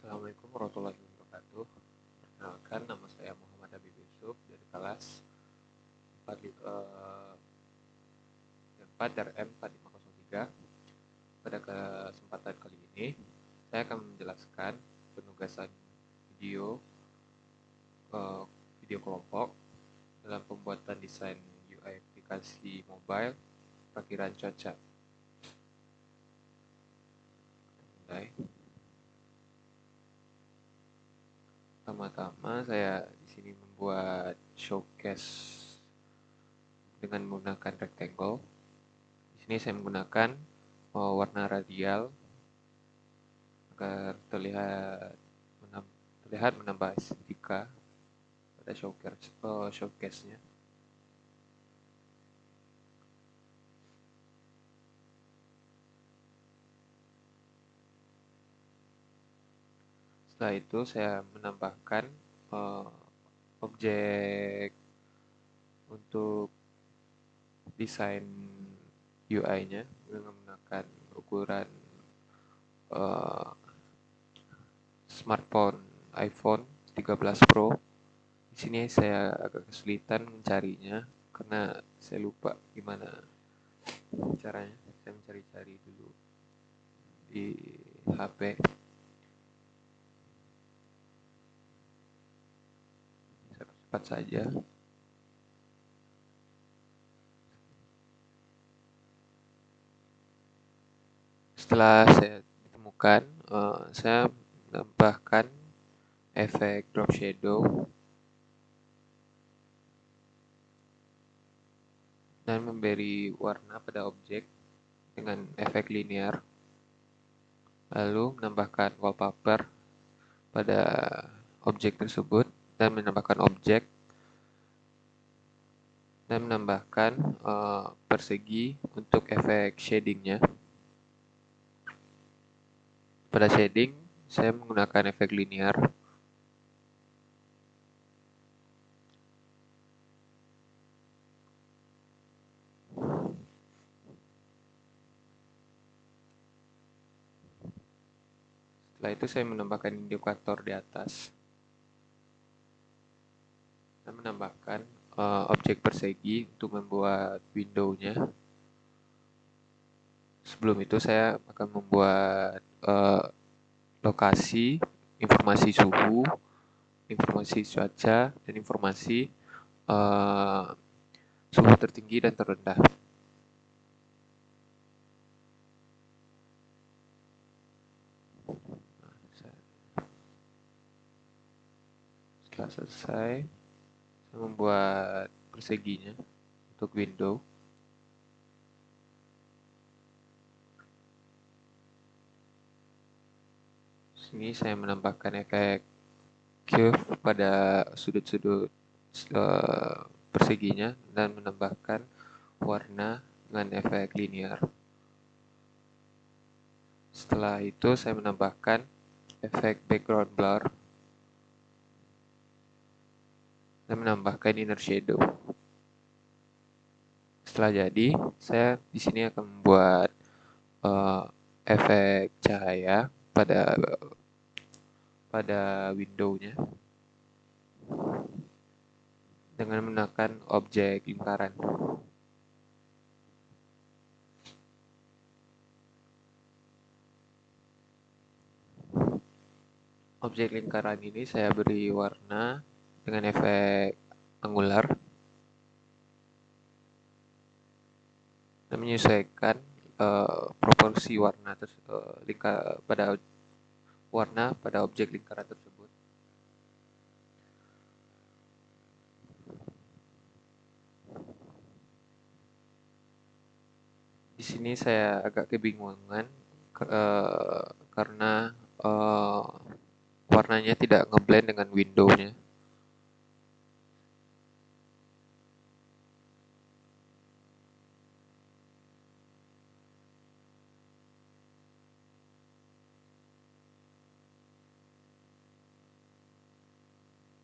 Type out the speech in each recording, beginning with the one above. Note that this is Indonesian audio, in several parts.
Assalamualaikum warahmatullahi wabarakatuh. Perkenalkan, nama saya Muhammad Habib Yusuf dari kelas 4 RM 4503. Pada kesempatan kali ini, saya akan menjelaskan penugasan video eh, video kelompok dalam pembuatan desain UI aplikasi mobile perkiraan cuaca. Mulai. Pertama-tama saya di sini membuat showcase dengan menggunakan rectangle. Di sini saya menggunakan warna radial agar terlihat menambah estetika pada showcase-nya. Setelah itu saya menambahkan objek untuk desain UI-nya dengan menggunakan ukuran smartphone iPhone 13 Pro. Di sini saya agak kesulitan mencarinya karena saya lupa gimana caranya. Saya mencari-cari dulu di HP. Cepat saja. Setelah saya ditemukan, saya menambahkan efek drop shadow dan memberi warna pada objek dengan efek linear, lalu menambahkan wallpaper pada objek tersebut dan menambahkan objek dan menambahkan persegi untuk efek shadingnya. Pada shading, saya menggunakan efek linear. Setelah itu saya menambahkan indikator di atas dan menambahkan objek persegi untuk membuat window-nya. Sebelum itu saya akan membuat lokasi, informasi suhu, informasi cuaca, dan informasi suhu tertinggi dan terendah. Setelah selesai, saya membuat perseginya untuk window. Sini saya menambahkan efek curve pada sudut-sudut perseginya dan menambahkan warna dengan efek linear. Setelah itu saya menambahkan efek background blur dan menambahkan inner shadow. Setelah jadi, saya di sini akan membuat efek cahaya pada window-nya dengan menggunakan objek lingkaran. Objek lingkaran ini saya beri warna dengan efek angular dan menyesuaikan proporsi warna pada warna pada objek lingkaran tersebut. Di sini saya agak kebingungan karena warnanya tidak ngeblend dengan window-nya.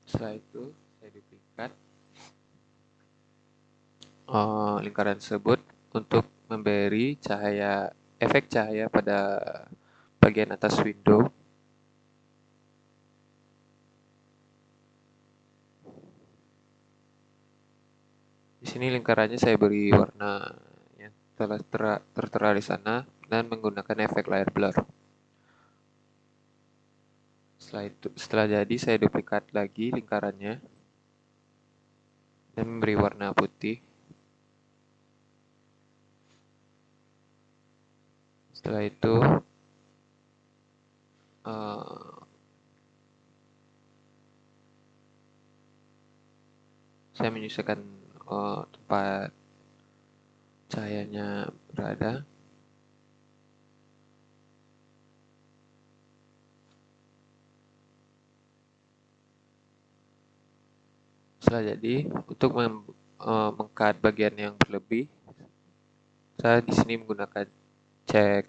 Setelah itu saya duplikat lingkaran tersebut untuk memberi efek cahaya pada bagian atas window. sini lingkarannya saya beri warna yang telah tertera di sana dan menggunakan efek layer blur. Setelah jadi, saya duplikat lagi lingkarannya dan memberi warna putih. Setelah itu, saya menyesuaikan tempat cahayanya berada. Setelah jadi, untuk meng-cut bagian yang berlebih, saya di sini menggunakan cek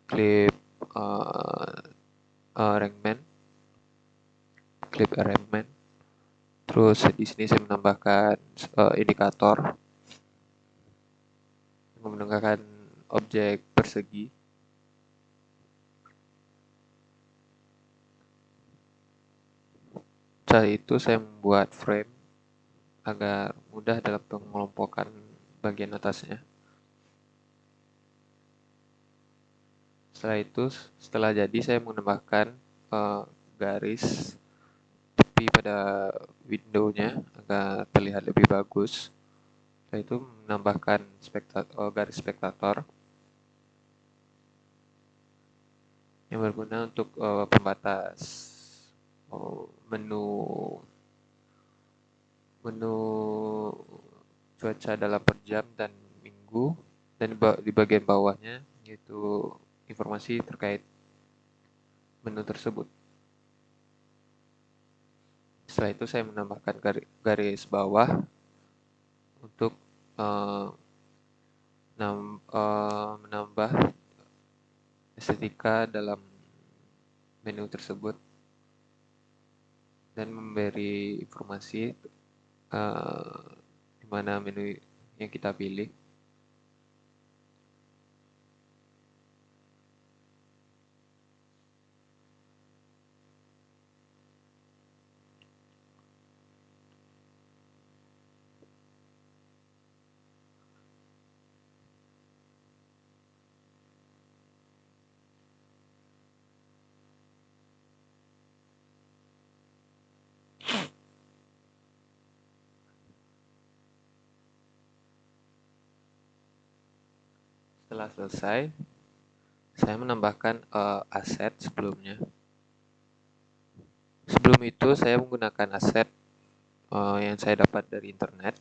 clip arrangement. Terus di sini saya menambahkan indikator yang menggunakan objek persegi. Setelah itu saya membuat frame agar mudah dalam pengelompokan bagian atasnya. Setelah itu, setelah jadi, saya menambahkan garis tepi pada window-nya agar terlihat lebih bagus. Setelah itu menambahkan garis spektator yang berguna untuk pembatas menu cuaca dalam per jam dan minggu, dan di bagian bawahnya yaitu informasi terkait menu tersebut. Setelah itu saya menambahkan garis bawah untuk menambah estetika dalam menu tersebut dan memberi informasi di mana menu yang kita pilih. Setelah selesai, saya menambahkan aset sebelumnya. Sebelum itu saya menggunakan aset yang saya dapat dari internet.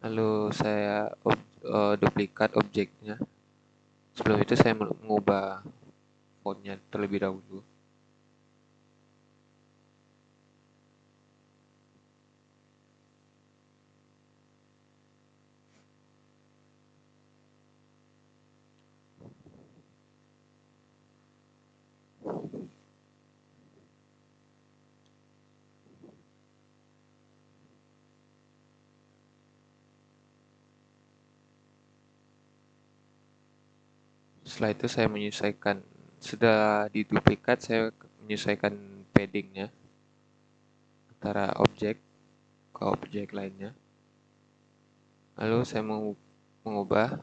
Lalu saya duplikat objeknya. Sebelum itu saya mengubah fontnya terlebih dahulu. Setelah itu saya menyesuaikan, sudah diduplikat, saya menyesuaikan paddingnya antara objek ke objek lainnya. Lalu saya mengubah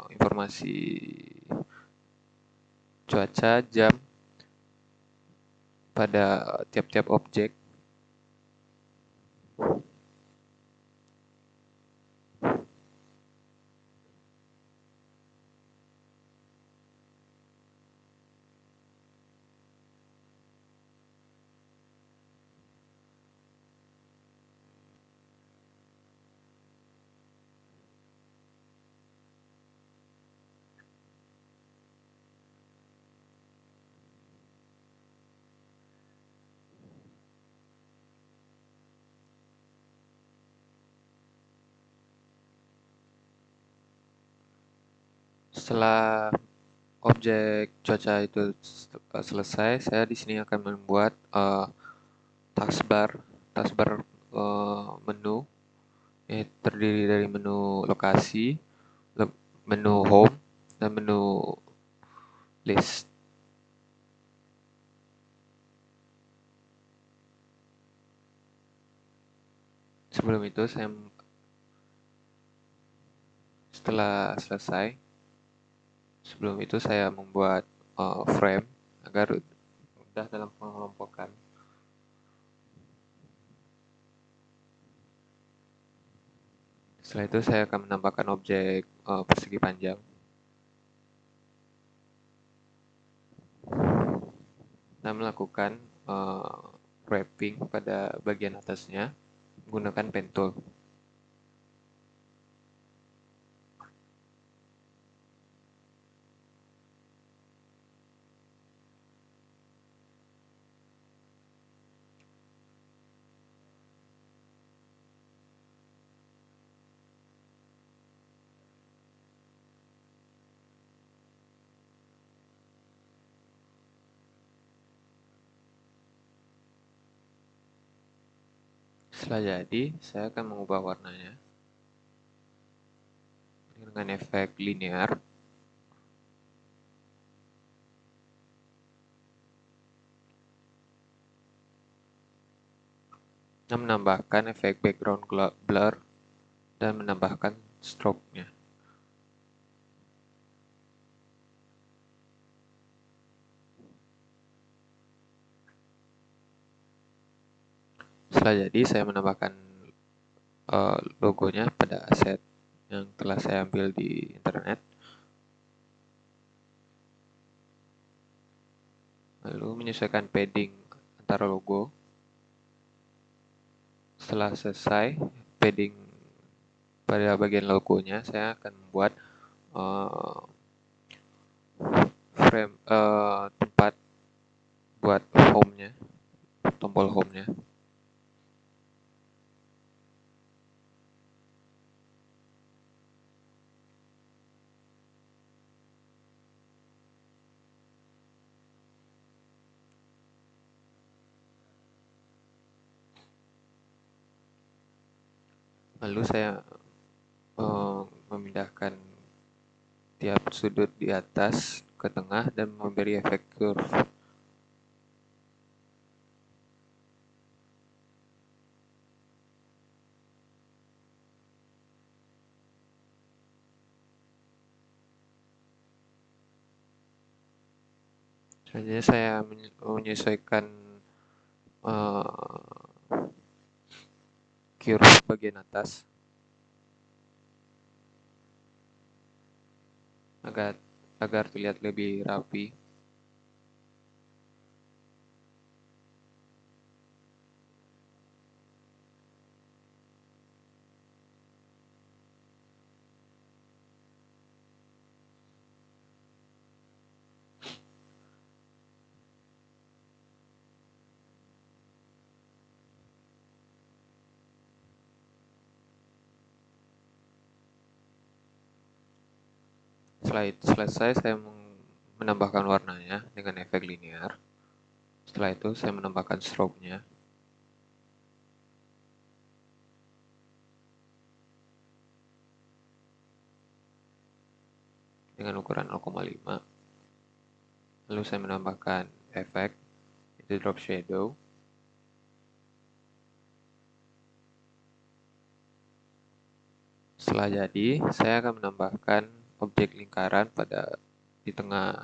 informasi cuaca, jam pada tiap-tiap objek. Setelah objek cuaca itu selesai, saya di sini akan membuat taskbar menu terdiri dari menu lokasi, menu home, dan menu list. Sebelum itu setelah selesai, sebelum itu saya membuat frame agar mudah dalam pengelompokan. Setelah itu saya akan menambahkan objek persegi panjang. Nah, melakukan wrapping pada bagian atasnya menggunakan pen tool. Setelah jadi, saya akan mengubah warnanya dengan efek linear. Dan menambahkan efek background blur dan menambahkan stroke-nya. Setelah jadi, saya menambahkan logonya pada aset yang telah saya ambil di internet. Lalu menyesuaikan padding antara logo. Setelah selesai padding pada bagian logonya, saya akan membuat frame tempat buat home-nya, tombol home-nya. Lalu saya memindahkan tiap sudut di atas ke tengah dan memberi efek curve. Selanjutnya saya menyesuaikan curve bagian atas agar terlihat lebih rapi. Setelah itu selesai, saya menambahkan warnanya dengan efek linear. Setelah itu saya menambahkan stroke-nya. Dengan ukuran 0,5. Lalu saya menambahkan efek, itu drop shadow. Setelah jadi, saya akan menambahkan objek lingkaran di tengah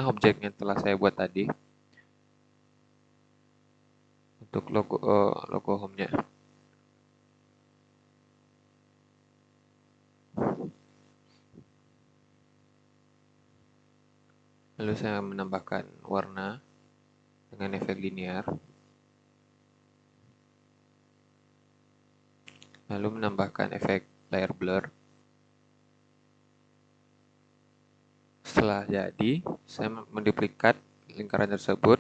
objek yang telah saya buat tadi untuk logo home-nya. Lalu saya menambahkan warna dengan efek linear. Lalu menambahkan efek layer blur. Setelah jadi, saya menduplikat lingkaran tersebut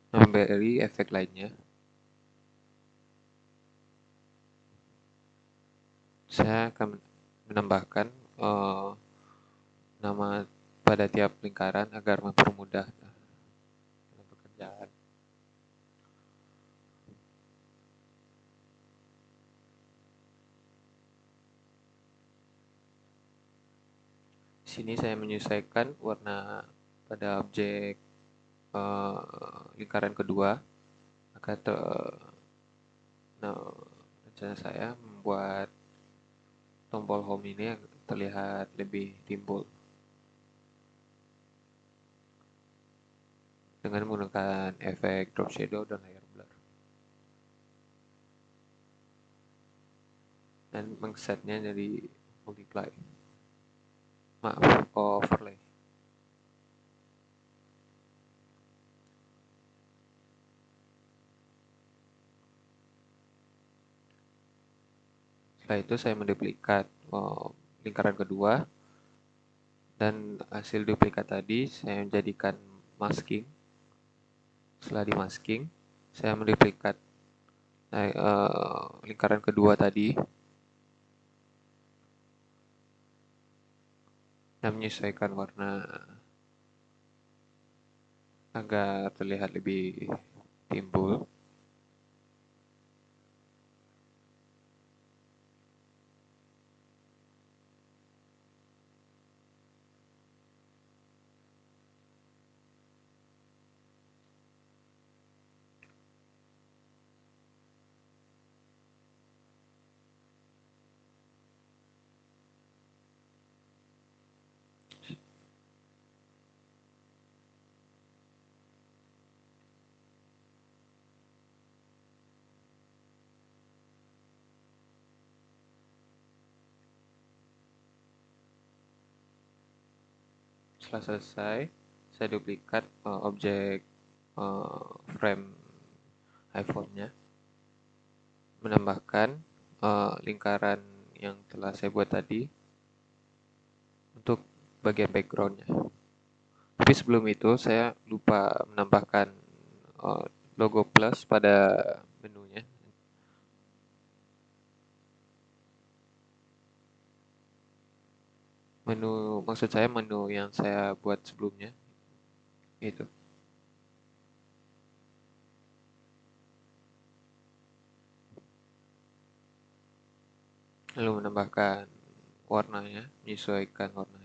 dan memberi efek lainnya. Saya akan menambahkan nama pada tiap lingkaran agar mempermudah dalam pekerjaan. Di sini saya menyesuaikan warna pada objek lingkaran kedua agar Nah, rencana saya membuat tombol home ini terlihat lebih timbul dengan menggunakan efek drop shadow dan layer blur, dan mengsetnya jadi multiply, overlay. Setelah itu saya menduplikat lingkaran kedua, dan hasil duplikat tadi saya menjadikan masking. Setelah di masking, saya menduplikat lingkaran kedua tadi dan menyesuaikan warna agar terlihat lebih timbul. Setelah selesai, saya duplikat objek frame iPhone-nya, menambahkan lingkaran yang telah saya buat tadi untuk bagian background-nya. Tapi sebelum itu saya lupa menambahkan logo plus pada menunya. Maksud saya menu yang saya buat sebelumnya itu. Lalu menambahkan warnanya, menyesuaikan warnanya.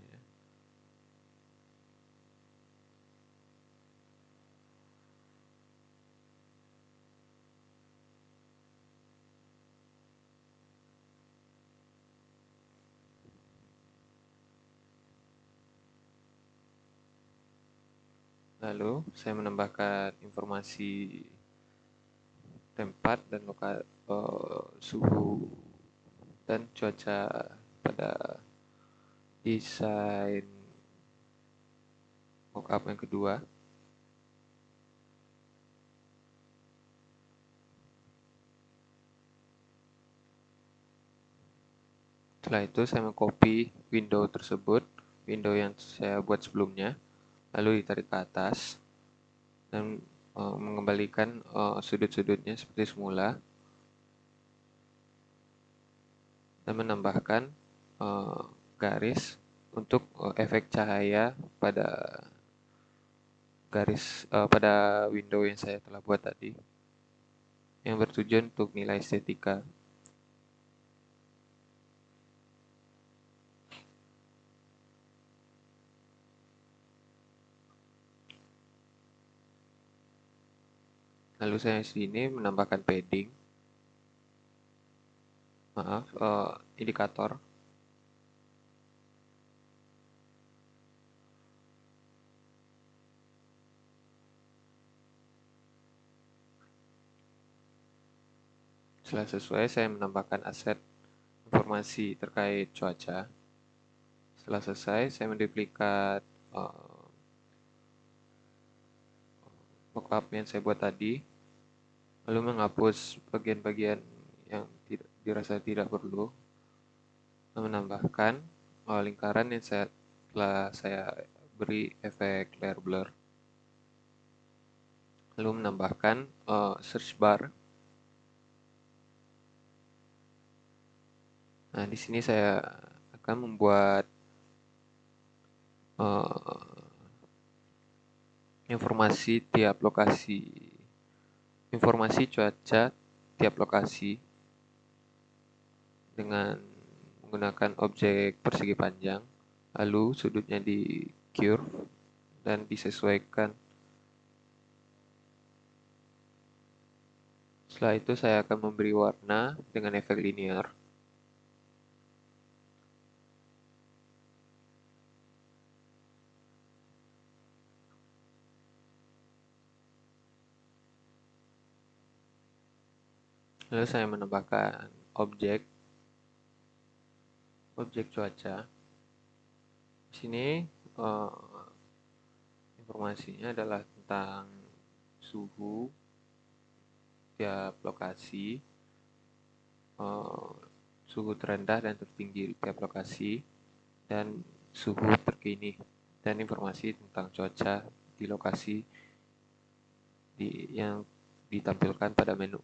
Lalu saya menambahkan informasi tempat dan suhu dan cuaca pada desain mockup yang kedua. Setelah itu saya mengcopy window tersebut, window yang saya buat sebelumnya, lalu ditarik ke atas dan mengembalikan sudut-sudutnya seperti semula, dan menambahkan garis untuk efek cahaya pada pada window yang saya telah buat tadi, yang bertujuan untuk nilai estetika. Lalu saya di sini menambahkan padding, indikator. Setelah sesuai, saya menambahkan aset informasi terkait cuaca. Setelah selesai, saya menduplikat mockup yang saya buat tadi, lalu menghapus bagian-bagian yang dirasa tidak perlu, dan menambahkan lingkaran yang telah saya beri efek layer blur, lalu menambahkan search bar. Nah, di sini saya akan membuat informasi cuaca tiap lokasi dengan menggunakan objek persegi panjang, lalu sudutnya di curve dan disesuaikan Setelah itu saya akan memberi warna dengan efek linear. Lalu saya menambahkan objek cuaca. Di sini informasinya adalah tentang suhu tiap lokasi, suhu terendah dan tertinggi di tiap lokasi, dan suhu terkini, dan informasi tentang cuaca di lokasi yang ditampilkan pada menu.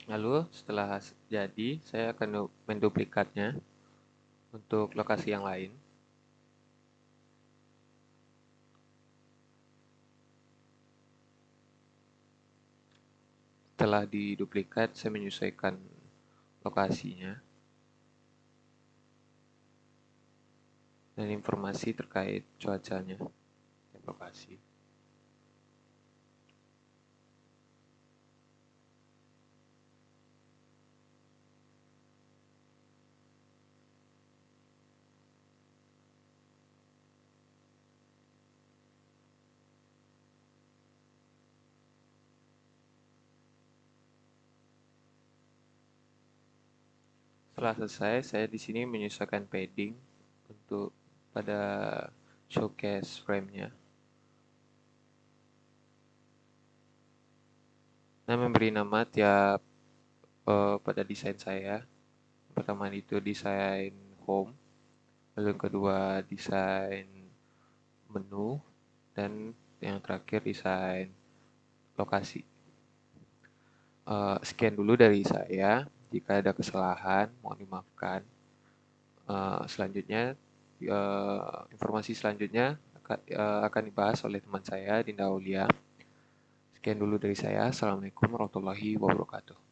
Lalu setelah jadi, saya akan menduplikatnya untuk lokasi yang lain. Setelah diduplikat, saya menyesuaikan lokasinya dan informasi terkait cuacanya dan lokasi. Setelah selesai, saya di sini menyesuaikan padding untuk pada showcase frame-nya. Nah, memberi nama tiap pada desain saya. Pertama itu desain home, lalu yang kedua desain menu, dan yang terakhir desain lokasi. Sekian dulu dari saya. Jika ada kesalahan, mohon dimaafkan. Selanjutnya, informasi selanjutnya akan dibahas oleh teman saya, Dinda Aulia. Sekian dulu dari saya. Assalamualaikum warahmatullahi wabarakatuh.